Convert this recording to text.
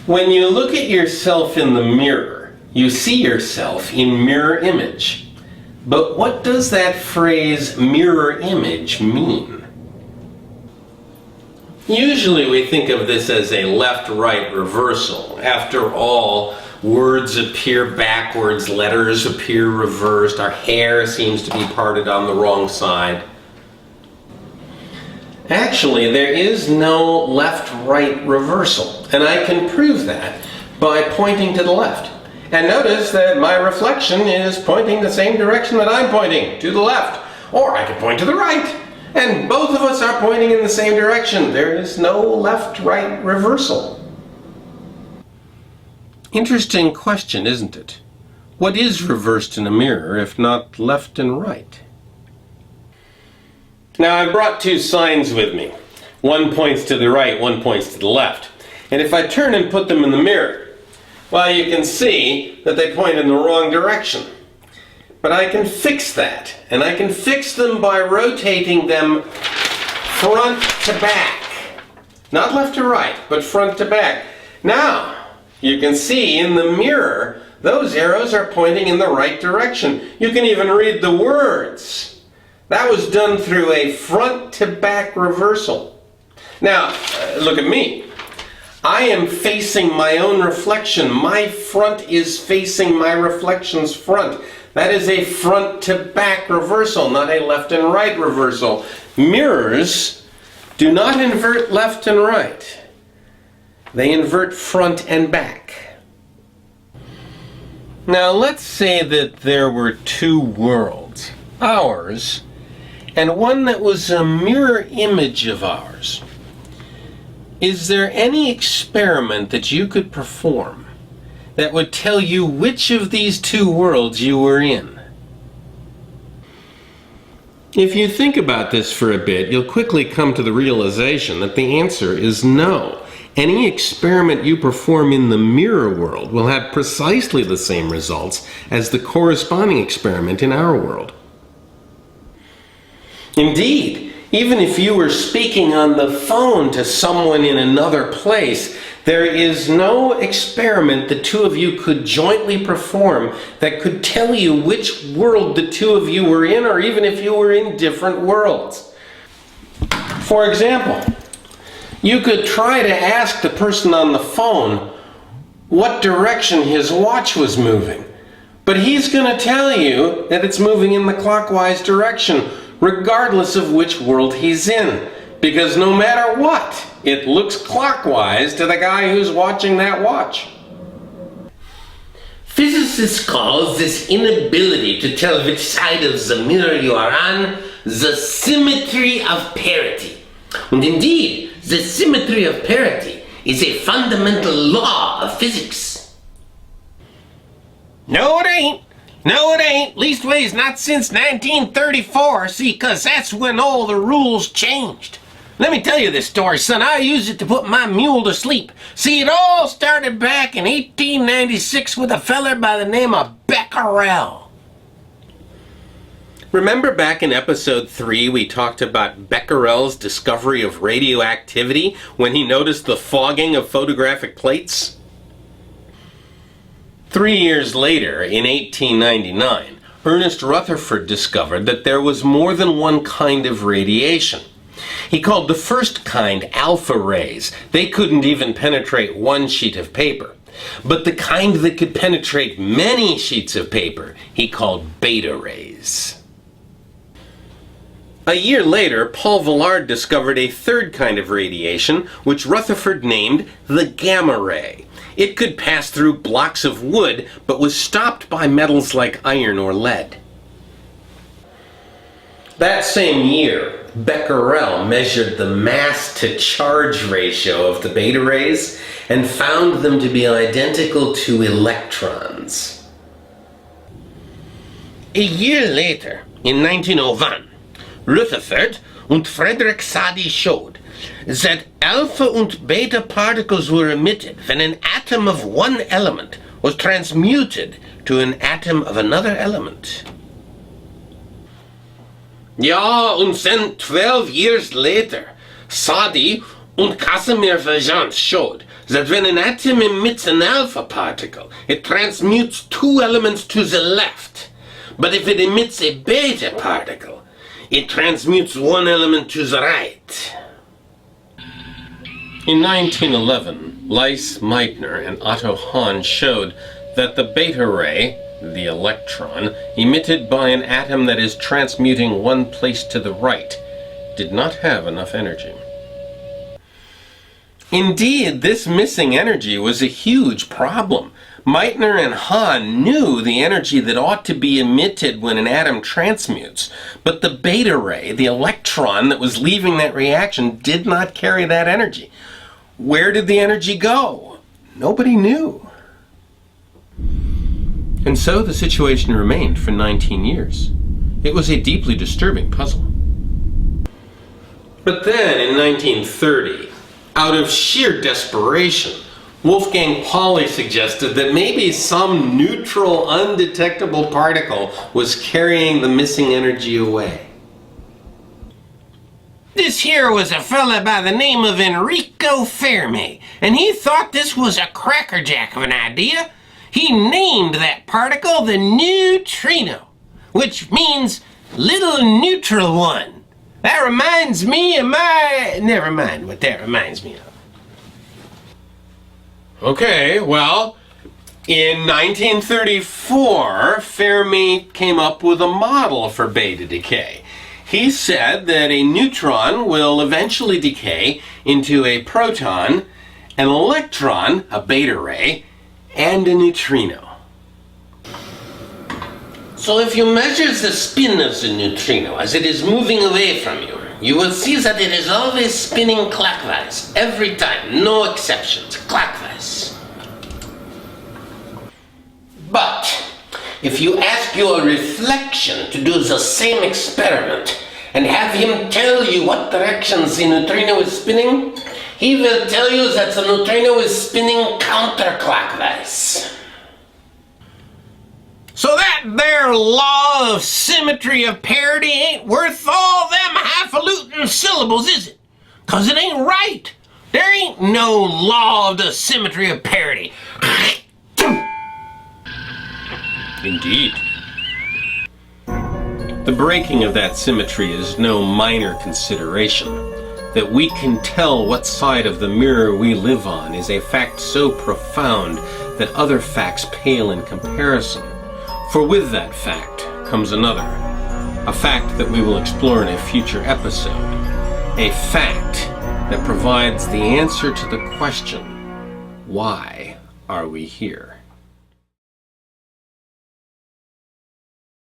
When you look at yourself in the mirror, you see yourself in mirror image. But what does that phrase mirror image mean? Usually we think of this as a left-right reversal. After all, words appear backwards, letters appear reversed, our hair seems to be parted on the wrong side. Actually, there is no left-right reversal, and I can prove that by pointing to the left. And notice that my reflection is pointing the same direction that I'm pointing, to the left. Or I could point to the right, and both of us are pointing in the same direction. There is no left-right reversal. Interesting question, isn't it? What is reversed in a mirror if not left and right? Now, I brought two signs with me. One points to the right, one points to the left. And if I turn and put them in the mirror, well, you can see that they point in the wrong direction. But I can fix that, and I can fix them by rotating them front to back. Not left to right, but front to back. Now, you can see in the mirror, those arrows are pointing in the right direction. You can even read the words. That was done through a front-to-back reversal. Now, look at me. I am facing my own reflection. My front is facing my reflection's front. That is a front-to-back reversal, not a left and right reversal. Mirrors do not invert left and right. They invert front and back. Now, let's say that there were two worlds. Ours, and one that was a mirror image of ours. Is there any experiment that you could perform that would tell you which of these two worlds you were in? If you think about this for a bit, you'll quickly come to the realization that the answer is no. Any experiment you perform in the mirror world will have precisely the same results as the corresponding experiment in our world. Indeed, even if you were speaking on the phone to someone in another place, there is no experiment the two of you could jointly perform that could tell you which world the two of you were in, or even if you were in different worlds. For example, you could try to ask the person on the phone what direction his watch was moving, but he's going to tell you that it's moving in the clockwise direction, regardless of which world he's in, because no matter what, it looks clockwise to the guy who's watching that watch. Physicists call this inability to tell which side of the mirror you are on the symmetry of parity. And indeed, the symmetry of parity is a fundamental law of physics. No, it ain't. No, it ain't. Leastways, not since 1934, see, 'cause that's when all the rules changed. Let me tell you this story, son. I used it to put my mule to sleep. See, it all started back in 1896 with a feller by the name of Becquerel. Remember back in episode 3 we talked about Becquerel's discovery of radioactivity when he noticed the fogging of photographic plates? 3 years later, in 1899, Ernest Rutherford discovered that there was more than one kind of radiation. He called the first kind alpha rays. They couldn't even penetrate one sheet of paper. But the kind that could penetrate many sheets of paper, he called beta rays. A year later, Paul Villard discovered a third kind of radiation, which Rutherford named the gamma ray. It could pass through blocks of wood, but was stopped by metals like iron or lead. That same year, Becquerel measured the mass-to-charge ratio of the beta rays and found them to be identical to electrons. A year later, in 1901, Rutherford and Frederick Soddy showed that alpha and beta particles were emitted when an atom of one element was transmuted to an atom of another element. Ja, and then 12 years later, Soddy and Casimir Vergence showed that when an atom emits an alpha particle, it transmutes two elements to the left. But if it emits a beta particle, it transmutes one element to the right. In 1911, Leiss, Meitner, and Otto Hahn showed that the beta ray, the electron, emitted by an atom that is transmuting one place to the right, did not have enough energy. Indeed, this missing energy was a huge problem. Meitner and Hahn knew the energy that ought to be emitted when an atom transmutes, but the beta ray, the electron that was leaving that reaction, did not carry that energy. Where did the energy go? Nobody knew. And so the situation remained for 19 years. It was a deeply disturbing puzzle. But then, in 1930, out of sheer desperation, Wolfgang Pauli suggested that maybe some neutral, undetectable particle was carrying the missing energy away. This here was a fella by the name of Enrico Fermi, and he thought this was a crackerjack of an idea. He named that particle the neutrino, which means little neutral one. That reminds me of my... Never mind what that reminds me of. Okay, well, in 1934, Fermi came up with a model for beta decay. He said that a neutron will eventually decay into a proton, an electron, a beta ray, and a neutrino. So if you measure the spin of the neutrino as it is moving away from you, you will see that it is always spinning clockwise, every time, no exceptions, clockwise. But if you ask your reflection to do the same experiment and have him tell you what direction the neutrino is spinning, he will tell you that the neutrino is spinning counterclockwise. So that there law of symmetry of parity ain't worth all them highfalutin syllables, is it? 'Cause it ain't right. There ain't no law of the symmetry of parity. Indeed. The breaking of that symmetry is no minor consideration. That we can tell what side of the mirror we live on is a fact so profound that other facts pale in comparison. For with that fact comes another, a fact that we will explore in a future episode, a fact that provides the answer to the question, why are we here?